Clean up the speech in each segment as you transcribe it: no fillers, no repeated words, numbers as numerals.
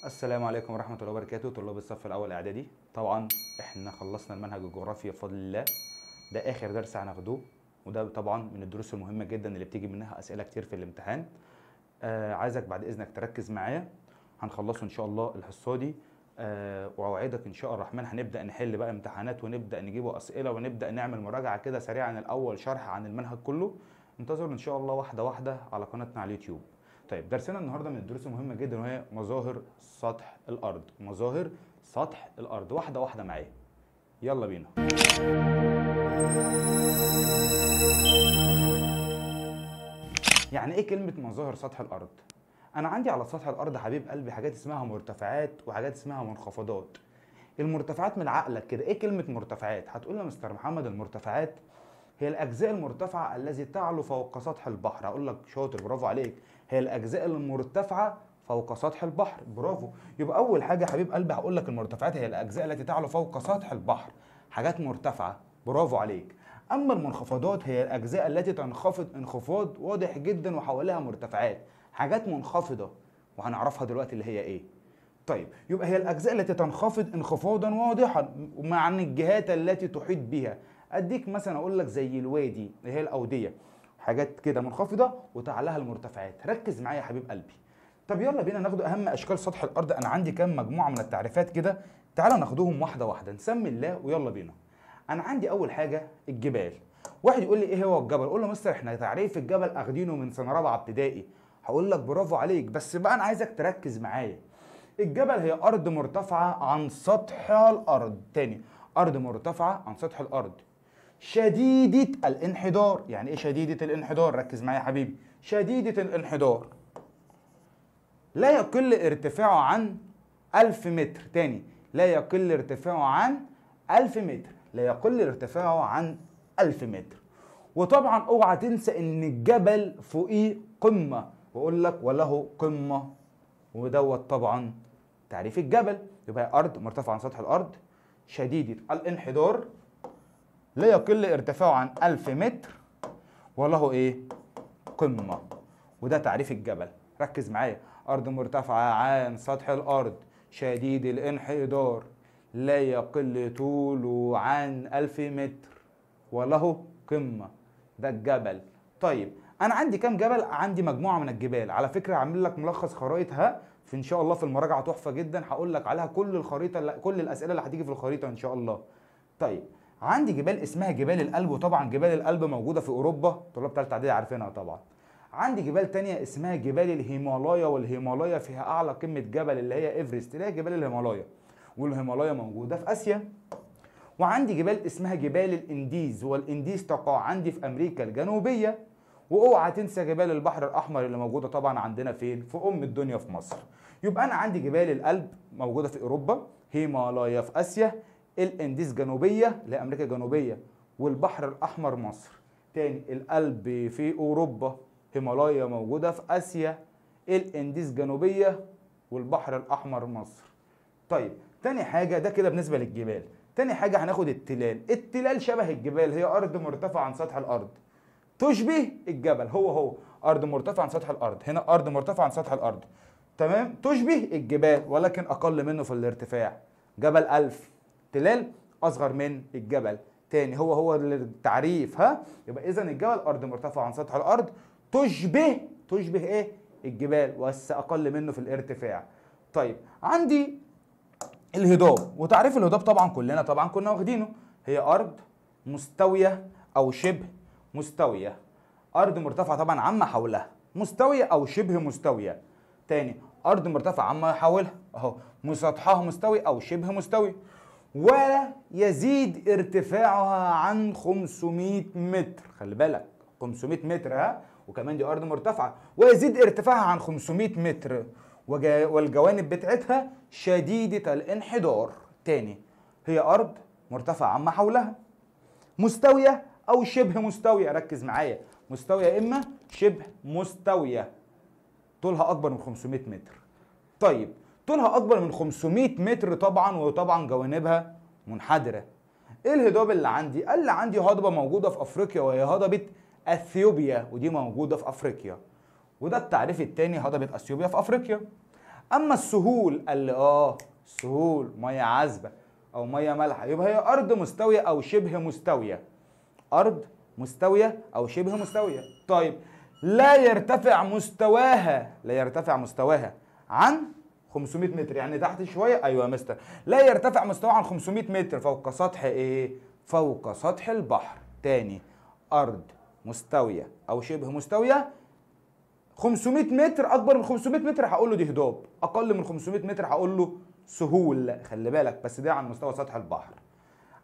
السلام عليكم ورحمة الله وبركاته طلاب الصف الأول إعدادي. طبعا احنا خلصنا المنهج الجغرافي بفضل الله. ده آخر درس هناخدوه، وده طبعا من الدروس المهمة جدا اللي بتيجي منها أسئلة كتير في الامتحان. عايزك بعد إذنك تركز معايا، هنخلصه إن شاء الله الحصة دي. وأوعدك إن شاء الرحمن هنبدأ نحل بقى امتحانات ونبدأ نجيبوا أسئلة ونبدأ نعمل مراجعة كده سريعا الأول، شرح عن المنهج كله. انتظروا إن شاء الله واحدة واحدة على قناتنا على اليوتيوب. طيب درسنا النهارده من الدروس المهمه جدا وهي مظاهر سطح الارض. مظاهر سطح الارض، واحده واحده معايا، يلا بينا. يعني ايه كلمه مظاهر سطح الارض؟ انا عندي على سطح الارض حبيب قلبي حاجات اسمها مرتفعات وحاجات اسمها منخفضات. المرتفعات من عقلك كده، ايه كلمه مرتفعات؟ هتقول لي يا مستر محمد المرتفعات هي الأجزاء المرتفعة التي تعلو فوق سطح البحر. أقول لك شاطر، برافو عليك، هي الأجزاء المرتفعة فوق سطح البحر، برافو. يبقى أول حاجة حبيب قلبي هقول لك المرتفعات هي الأجزاء التي تعلو فوق سطح البحر، حاجات مرتفعة، برافو عليك. أما المنخفضات هي الأجزاء التي تنخفض انخفاض واضح جدا وحواليها مرتفعات، حاجات منخفضة، وهنعرفها دلوقتي اللي هي إيه. طيب يبقى هي الأجزاء التي تنخفض انخفاضا واضحا مع الجهات التي تحيط بها. اديك مثلا اقول لك زي الوادي اللي هي الاوديه، حاجات كده منخفضه وتعلاها المرتفعات. ركز معايا يا حبيب قلبي. طب يلا بينا ناخد اهم اشكال سطح الارض. انا عندي كام مجموعه من التعريفات كده، تعالى ناخدهم واحده واحده، نسمي الله ويلا بينا. انا عندي اول حاجه الجبال. واحد يقول لي ايه هو الجبل؟ اقول له مستر احنا تعريف الجبل اخدينه من سنه رابعه ابتدائي. هقول لك برافو عليك، بس بقى انا عايزك تركز معايا. الجبل هي ارض مرتفعه عن سطح الارض. تاني، ارض مرتفعه عن سطح الارض شديدة الانحدار. يعني ايه شديدة الانحدار؟ ركز معايا يا حبيبي. شديدة الانحدار لا يقل ارتفاعه عن 1000 متر. تاني، لا يقل ارتفاعه عن 1000 متر، لا يقل ارتفاعه عن 1000 متر. وطبعا اوعى تنسى ان الجبل فوقيه قمة، واقول لك وله قمة، ودوت طبعا تعريف الجبل. يبقى ارض مرتفعة عن سطح الارض شديدة الانحدار لا يقل ارتفاعه عن 1000 متر وله ايه؟ قمة، وده تعريف الجبل. ركز معايا، أرض مرتفعة عن سطح الأرض شديد الانحدار لا يقل طوله عن 1000 متر وله قمة، ده الجبل. طيب أنا عندي كام جبل؟ عندي مجموعة من الجبال. على فكرة هعمل لك ملخص خرائطها في إن شاء الله في المراجعة، تحفة جدا، هقول لك عليها كل الخريطة، كل الأسئلة اللي هتيجي في الخريطة إن شاء الله. طيب عندي جبال اسمها جبال الألب، وطبعا جبال الألب موجودة في أوروبا، طلاب تالتة إعدادي عارفينها طبعا. عندي جبال تانية اسمها جبال الهيمالايا، والهيمالايا فيها أعلى قمة جبل اللي هي إيفرست، اللي هي جبال الهيمالايا، والهيمالايا موجودة في آسيا. وعندي جبال اسمها جبال الإنديز، والإنديز تقع عندي في أمريكا الجنوبية. واوعى تنسى جبال البحر الأحمر اللي موجودة طبعا عندنا فين؟ في أم الدنيا في مصر. يبقى أنا عندي جبال الألب موجودة في أوروبا، هيمالايا في آسيا، الانديز جنوبيه لامريكا الجنوبيه، والبحر الاحمر مصر. تاني، الألب في اوروبا، هيمالايا موجوده في اسيا، الانديز جنوبيه، والبحر الاحمر مصر. طيب تاني حاجه، ده كده بالنسبه للجبال. تاني حاجه هناخد التلال. التلال شبه الجبال، هي ارض مرتفعه عن سطح الارض تشبه الجبل. هو ارض مرتفعه عن سطح الارض، هنا ارض مرتفعه عن سطح الارض، تمام، تشبه الجبال ولكن اقل منه في الارتفاع. جبل ألف، تلال اصغر من الجبل. تاني، هو التعريف، ها. يبقى اذا الجبل ارض مرتفعه عن سطح الارض تشبه ايه؟ الجبال، بس اقل منه في الارتفاع. طيب عندي الهضاب، وتعريف الهضاب طبعا كلنا طبعا كنا واخدينه، هي ارض مستويه او شبه مستويه. ارض مرتفعه طبعا عما حولها، مستويه او شبه مستويه. تاني، ارض مرتفعه عما يحولها، اهو مسطحها مستوي او شبه مستوي، ولا يزيد ارتفاعها عن 500 متر. خلي بالك 500 متر، ها، وكمان دي ارض مرتفعه، ويزيد ارتفاعها عن 500 متر، والجوانب بتاعتها شديده الانحدار. تاني، هي ارض مرتفعه عما حولها، مستويه او شبه مستويه. ركز معايا، مستويه اما شبه مستويه، طولها اكبر من 500 متر. طيب طولها اكبر من 500 متر طبعا، وطبعا جوانبها منحدره. ايه الهضاب اللي عندي؟ قال لي عندي هضبه موجوده في افريقيا وهي هضبه اثيوبيا، ودي موجوده في افريقيا، وده التعريف الثاني، هضبه اثيوبيا في افريقيا. اما السهول قال لي السهول ميه عذبه او ميه مالحه، يبقى هي ارض مستويه او شبه مستويه. ارض مستويه او شبه مستويه. طيب لا يرتفع مستواها عن 500 متر، يعني تحت شويه. ايوه يا مستر، لا يرتفع مستواها عن 500 متر فوق سطح ايه؟ فوق سطح البحر. تاني، ارض مستويه او شبه مستويه 500 متر، اكبر من 500 متر هقول له دي هضاب، اقل من 500 متر هقول له سهول. خلي بالك بس ده عن مستوى سطح البحر.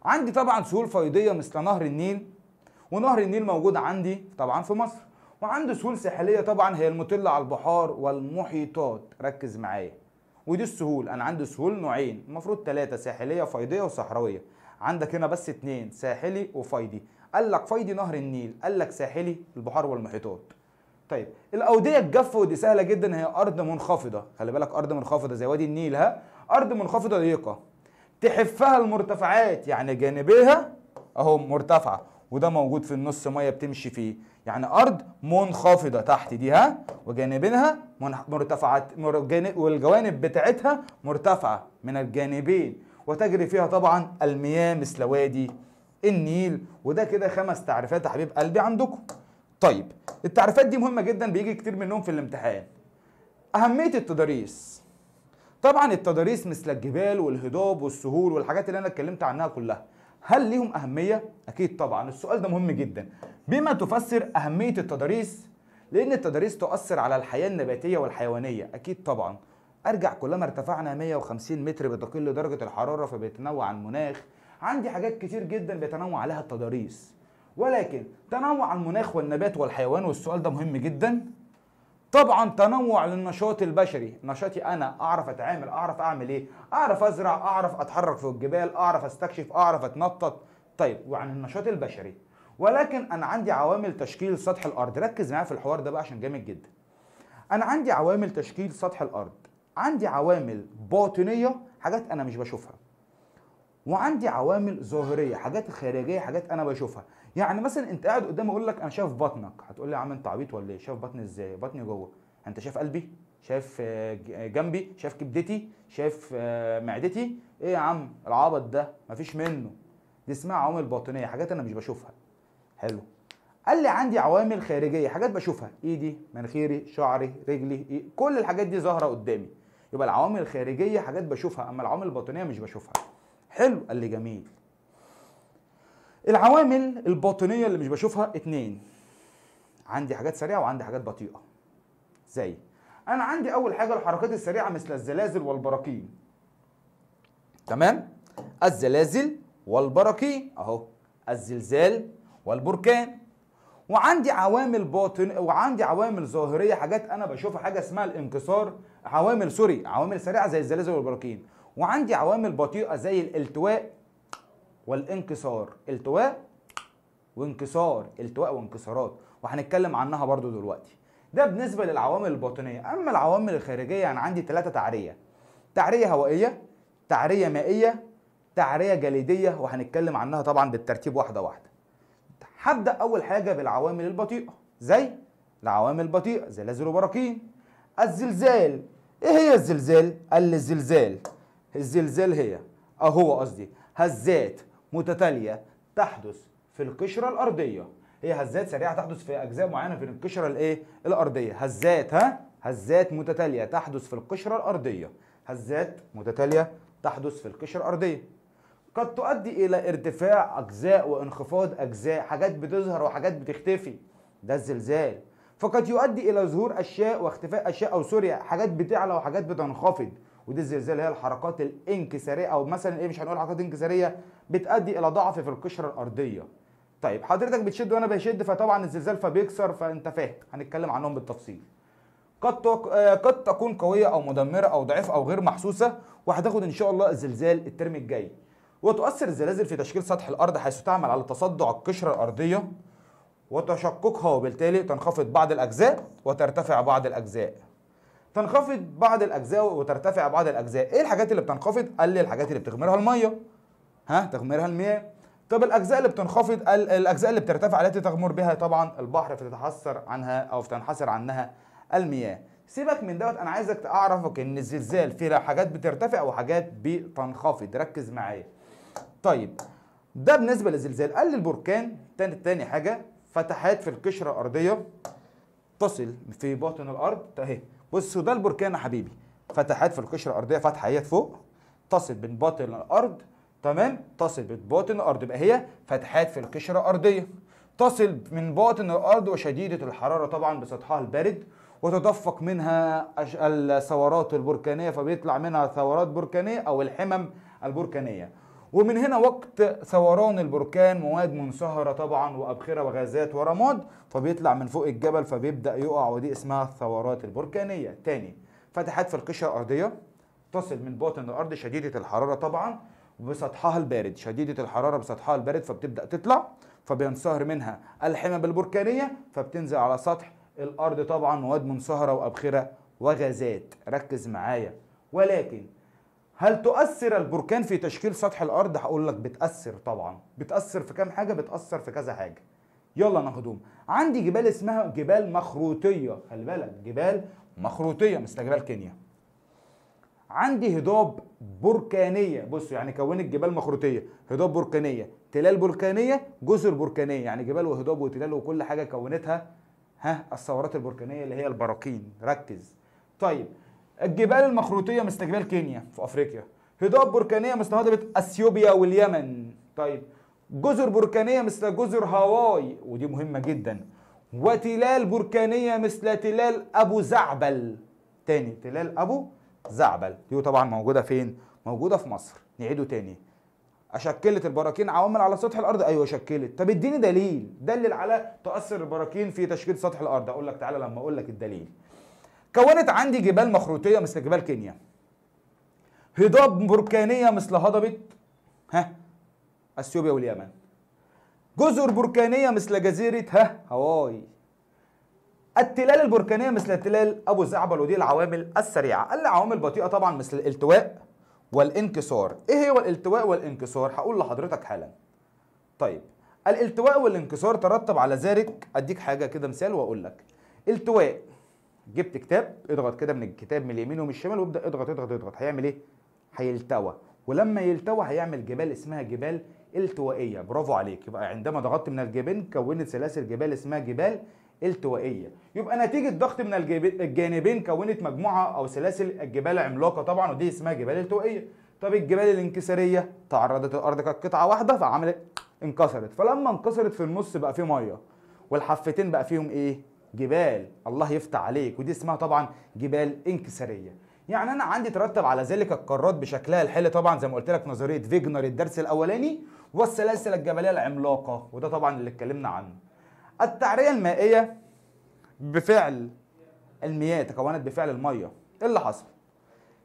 عندي طبعا سهول فيضيه مثل نهر النيل، ونهر النيل موجود عندي طبعا في مصر. وعندي سهول ساحليه طبعا هي المطله على البحار والمحيطات. ركز معايا، ودي السهول. انا عندي سهول نوعين، المفروض 3، ساحليه فيضيه وصحراويه. عندك هنا بس 2، ساحلي وفيضي. قال لك فيضي نهر النيل، قال لك ساحلي البحار والمحيطات. طيب الاوديه الجافه ودي سهله جدا، هي ارض منخفضه. خلي بالك ارض منخفضه زي وادي النيل، ارض منخفضه ضيقه تحفها المرتفعات، يعني جانبيها اهو مرتفعه وده موجود في النص ميه بتمشي فيه، يعني ارض منخفضه تحت دي وجانبينها مرتفعات، والجوانب بتاعتها مرتفعه من الجانبين، وتجري فيها طبعا المياه مثل وادي النيل. وده كده 5 تعريفات يا حبيب قلبي عندكم. طيب التعريفات دي مهمه جدا، بيجي كتير منهم في الامتحان. اهميه التضاريس، طبعا التضاريس مثل الجبال والهضاب والسهول والحاجات اللي انا اتكلمت عنها كلها، هل ليهم اهميه؟ اكيد طبعا. السؤال ده مهم جدا. بما تفسر اهميه التضاريس؟ لان التضاريس تؤثر على الحياه النباتيه والحيوانيه. اكيد طبعا. ارجع كلما ارتفعنا 150 متر بتقل درجه الحراره فبيتنوع المناخ. عندي حاجات كتير جدا بيتنوع عليها التضاريس، ولكن تنوع المناخ والنبات والحيوان، والسؤال ده مهم جدا. طبعا تنوع للنشاط البشري، نشاطي انا، اعرف اتعامل، اعرف اعمل ايه، اعرف ازرع، اعرف اتحرك في الجبال، اعرف استكشف، اعرف اتنطط. طيب وعن النشاط البشري، ولكن انا عندي عوامل تشكيل سطح الارض. ركز معايا في الحوار ده بقى عشان جامد جدا. انا عندي عوامل تشكيل سطح الارض، عندي عوامل باطنيه حاجات انا مش بشوفها، وعندي عوامل ظاهريه حاجات خارجيه حاجات انا بشوفها. يعني مثلا انت قاعد قدامي اقول لك انا شايف بطنك، هتقول لي يا عم انت عبيط ولا ايه؟ شايف بطني ازاي؟ بطني جوه. انت شايف قلبي؟ شايف جنبي؟ شايف كبدتي؟ شايف معدتي؟ ايه يا عم العبط ده؟ مفيش منه. دي اسمها عوامل باطنيه حاجات انا مش بشوفها. حلو. قال لي عندي عوامل خارجيه حاجات بشوفها، ايدي، مناخيري، شعري، رجلي، كل الحاجات دي ظاهره قدامي. يبقى العوامل الخارجيه حاجات بشوفها، اما العوامل الباطنيه مش بشوفها. حلو. قال لي جميل. العوامل الباطنيه اللي مش بشوفها 2، عندي حاجات سريعه وعندي حاجات بطيئه. زي انا عندي اول حاجه الحركات السريعه مثل الزلازل والبراكين. تمام. الزلازل والبراكين اهو، الزلزال والبركان. وعندي عوامل وعندي عوامل ظاهريه حاجات انا بشوفها، حاجه اسمها الانكسار، عوامل سريعه زي الزلازل والبراكين. وعندي عوامل بطيئه زي الالتواء والانكسار. التواء وانكسار، التواء وانكسارات، وهنتكلم عنها برضو دلوقتي. ده بالنسبه للعوامل الباطنيه. اما العوامل الخارجيه انا عندي 3 تعريه: تعريه هوائيه، تعريه مائيه، تعريه جليديه، وهنتكلم عنها طبعا بالترتيب واحده واحده. هبدا اول حاجه بالعوامل البطيئه. زي العوامل البطيئه زلازل وبراكين. الزلزال، ايه هي الزلزال؟ قال لي الزلزال هي قصدي هزات متتاليه تحدث في القشره الارضيه. هي هزات سريعه تحدث في اجزاء معينه في القشره الارضيه. هزات متتاليه تحدث في القشره الارضيه. هزات متتاليه تحدث في القشره الارضيه. قد تؤدي الى ارتفاع اجزاء وانخفاض اجزاء، حاجات بتظهر وحاجات بتختفي، ده الزلزال. فقد يؤدي الى ظهور اشياء واختفاء اشياء، او سوري حاجات بتعلى وحاجات بتنخفض، ودي الزلزال هي الحركات الانكساريه، او مثلا ايه، مش هنقول حركات انكساريه، بتؤدي الى ضعف في القشره الارضيه. طيب حضرتك بتشد وانا بشد، فطبعا الزلزال فبيكسر، فانت فاهم، هنتكلم عنهم بالتفصيل. قد تكون قويه او مدمره او ضعيفه او غير محسوسه، وهتاخد ان شاء الله الزلزال الترم الجاي. وتؤثر الزلازل في تشكيل سطح الارض، حيث تعمل على تصدع القشره الارضيه وتشققها، وبالتالي تنخفض بعض الاجزاء وترتفع بعض الاجزاء. تنخفض بعض الاجزاء وترتفع بعض الاجزاء. ايه الحاجات اللي بتنخفض؟ قال لي الحاجات اللي بتغمرها الميه، تغمرها المياه. طب الاجزاء اللي بتنخفض، الاجزاء اللي بترتفع التي تغمر بها طبعا البحر، فتتحسر عنها او تنحسر عنها المياه. سيبك من دوت، انا عايزك اعرفك ان الزلزال فيه حاجات بترتفع وحاجات بتنخفض، ركز معايا. طيب ده بالنسبه للزلزال. قال لي البركان تاني حاجه فتحات في القشره الارضيه تصل في باطن الارض اهي. بصوا ده البركان يا حبيبي، فتحات في القشره الارضيه، فتحه اهي فوق تصل من باطن الارض، تمام، تصل بباطن الارض، يبقى هي فتحات في القشره الارضيه تصل من باطن الارض وشديده الحراره طبعا بسطحها البارد، وتدفق منها الثورات البركانيه، فبيطلع منها ثورات بركانيه او الحمم البركانيه. ومن هنا وقت ثوران البركان مواد منصهره طبعا وابخره وغازات ورماد، فبيطلع من فوق الجبل فبيبدا يقع، ودي اسمها الثورات البركانيه. تاني، فتحات في القشره الارضيه تصل من باطن الارض شديده الحراره طبعا بسطحها البارد، شديده الحراره بسطحها البارد، فبتبدا تطلع، فبينصهر منها الحمم البركانيه، فبتنزل على سطح الارض طبعا مواد منصهره وابخره وغازات، ركز معايا. ولكن هل تؤثر البركان في تشكيل سطح الارض؟ هقول لك بتاثر طبعا. بتاثر في كام حاجه؟ بتاثر في كذا حاجه. يلا ناخدهم. عندي جبال اسمها جبال مخروطيه، خلي بالك، جبال مخروطيه مثل جبال كينيا. عندي هضاب بركانيه، بصوا يعني كونت جبال مخروطيه، هضاب بركانيه، تلال بركانيه، جزر بركانيه، يعني جبال وهضاب وتلال وكل حاجه كونتها الثورات البركانيه اللي هي البراكين، ركز. طيب الجبال المخروطيه مثل جبال كينيا في افريقيا، هضاب بركانيه مثل هضبه اثيوبيا واليمن. طيب جزر بركانيه مثل جزر هاواي، ودي مهمه جدا، وتلال بركانيه مثل تلال ابو زعبل. تاني، تلال ابو زعبل دي طبعا موجوده فين؟ موجوده في مصر. نعيده تاني. اشكلت البراكين عوامل على سطح الارض؟ ايوه شكلت. طب اديني دلل على تاثر البراكين في تشكيل سطح الارض. اقول لك تعالى لما اقول لك الدليل. كونت عندي جبال مخروطيه مثل جبال كينيا، هضاب بركانيه مثل هضبه اثيوبيا واليمن، جزر بركانيه مثل جزيره هاواي، التلال البركانيه مثل تلال ابو زعبل. ودي العوامل السريعه. قال لي عوامل بطيئه طبعا مثل الالتواء والانكسار. ايه هو الالتواء والانكسار؟ هقول لحضرتك حالا. طيب الالتواء والانكسار ترتب على ذلك، اديك حاجه كده مثال واقول لك. التواء، جبت كتاب، اضغط كده من الكتاب من اليمين ومن الشمال وابدا اضغط اضغط اضغط، هيعمل ايه؟ هيلتوى، ولما يلتوى هيعمل جبال اسمها جبال التوائيه. برافو عليك. يبقى عندما ضغطت من الجبين كونت سلاسل جبال اسمها جبال التوائيه. يبقى نتيجه ضغط من الجانبين كونت مجموعه او سلاسل الجبال عملاقه طبعا، ودي اسمها جبال التوائيه. طب الجبال الانكساريه، تعرضت الارض كقطعه واحده فعملت انكسرت، فلما انكسرت في النص بقى فيه ميه، والحفتين بقى فيهم ايه؟ جبال. الله يفتح عليك. ودي اسمها طبعا جبال انكساريه. يعني انا عندي ترتب على ذلك القارات بشكلها الحالي طبعا زي ما قلت لك نظريه فيجنر الدرس الاولاني، والسلاسل الجبليه العملاقه، وده طبعا اللي اتكلمنا عنه. التعريه المائيه بفعل المياه، تكونت بفعل الميه. ايه اللي حصل؟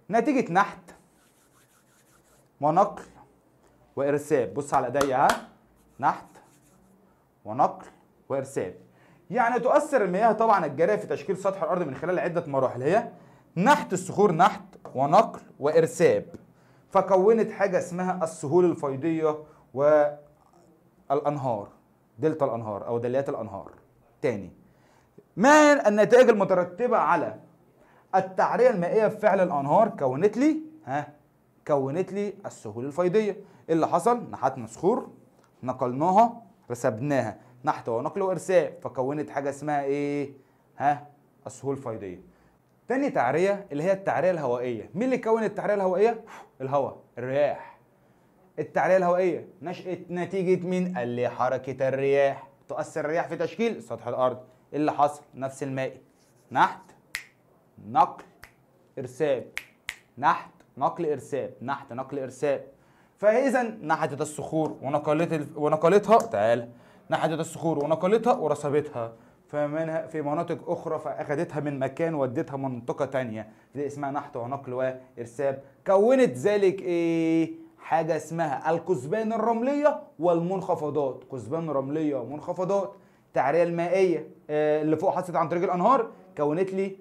نتيجه نحت ونقل وارساب. بص على ايديا، نحت ونقل وارساب. يعني تؤثر المياه طبعا الجاريه في تشكيل سطح الارض من خلال عده مراحل، هي نحت الصخور، نحت ونقل وارساب، فكونت حاجه اسمها السهول الفيضيه والانهار، دلتا الانهار او دليات الانهار. تاني، ما النتائج المترتبه على التعريه المائيه بفعل الانهار؟ كونت لي السهول الفيضيه. ايه اللي حصل؟ نحتنا صخور، نقلناها، رسبناها، نحت ونقل وارساب، فكونت حاجه اسمها ايه؟ السهول الفيضيه. تاني تعريه اللي هي التعريه الهوائيه. مين اللي كون التعريه الهوائيه؟ الهواء، الرياح. التعريه الهوائيه نشأت نتيجه مين؟ قال لي حركه الرياح. تؤثر الرياح في تشكيل سطح الارض. ايه اللي حصل؟ نفس المائي، نحت نقل ارساب، نحت نقل ارساب، نحت نقل ارساب. فاذا نحتت الصخور ونقلتها، تعالى، نحتت الصخور ونقلتها ورسبتها في مناطق اخرى، فاخذتها من مكان ودتها منطقه ثانيه، دي اسمها نحت ونقل وارساب. كونت ذلك ايه؟ حاجه اسمها الكثبان الرمليه والمنخفضات. كثبان رمليه ومنخفضات. التعريه المائيه اللي فوق حصلت عن طريق الانهار كونت لي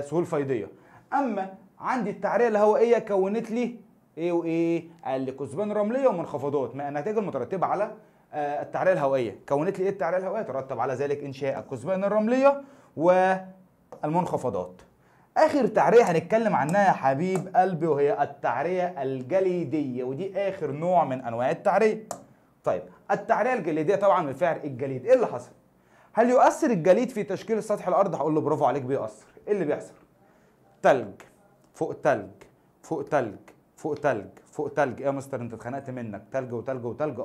سهول فيضيه. اما عندي التعريه الهوائيه كونت لي ايه وايه؟ قال لي كثبان رمليه ومنخفضات. ما النتائج المترتبه على التعريه الهوائيه كونت لي ايه؟ التعريه الهوائيه ترتب على ذلك انشاء الكثبان الرمليه والمنخفضات. اخر تعريه هنتكلم عنها يا حبيب قلبي وهي التعريه الجليديه، ودي اخر نوع من انواع التعريه. طيب التعريه الجليديه طبعا من فعل الجليد. ايه اللي حصل؟ هل يؤثر الجليد في تشكيل سطح الارض؟ هقول له برافو عليك بيأثر. ايه اللي بيحصل؟ تلج فوق تلج فوق تلج فوق تلج فوق تلج. ايه يا مستر انت اتخنقت منك؟ تلج وتلج وتلج.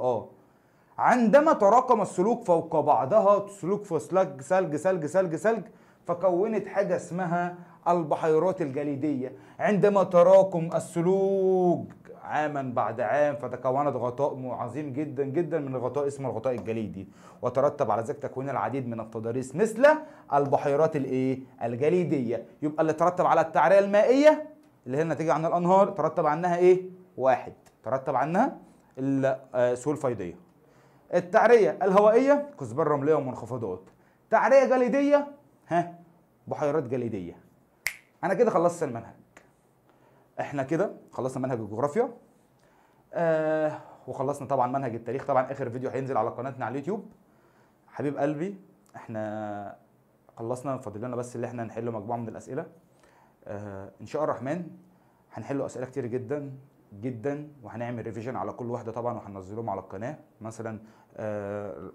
عندما تراكم السلوك فوق بعضها، سلوك في سلج ثلج ثلج ثلج ثلج، فكونت حاجه اسمها البحيرات الجليديه. عندما تراكم السلوك عاما بعد عام فتكونت غطاء عظيم جدا جدا من الغطاء اسمه الغطاء الجليدي، وترتب على ذلك تكوين العديد من التضاريس مثل البحيرات الجليديه. يبقى اللي ترتب على التعريه المائيه اللي هي الناتجه عن الانهار ترتب عنها ايه؟ واحد، ترتب عنها السهول الفيضيه. التعريه الهوائيه كثبان رمليه ومنخفضات. تعريه جليديه بحيرات جليديه. انا كده خلصت المنهج. احنا كده خلصنا منهج الجغرافيا وخلصنا طبعا منهج التاريخ. طبعا اخر فيديو هينزل على قناتنا على اليوتيوب. حبيب قلبي احنا خلصنا، فاضل لنا بس اللي احنا نحل مجموعه من الاسئله. ان شاء الرحمن هنحل اسئله كتير جدا جدا، وهنعمل ريفيجن على كل واحده طبعا وهننزلهم على القناه. مثلا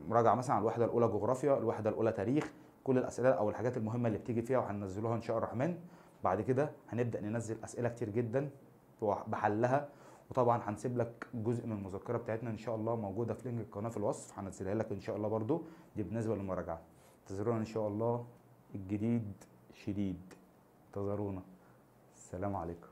مراجعه مثلا على الوحده الاولى جغرافيا، الوحده الاولى تاريخ، كل الاسئله او الحاجات المهمه اللي بتيجي فيها وهننزلوها ان شاء الرحمن. بعد كده هنبدا ننزل اسئله كتير جدا بحلها، وطبعا هنسيب لك جزء من المذكره بتاعتنا ان شاء الله موجوده في لينك القناه في الوصف، هنزلها لك ان شاء الله برضو. دي بالنسبه للمراجعه. انتظرونا ان شاء الله، الجديد شديد. انتظرونا. السلام عليكم.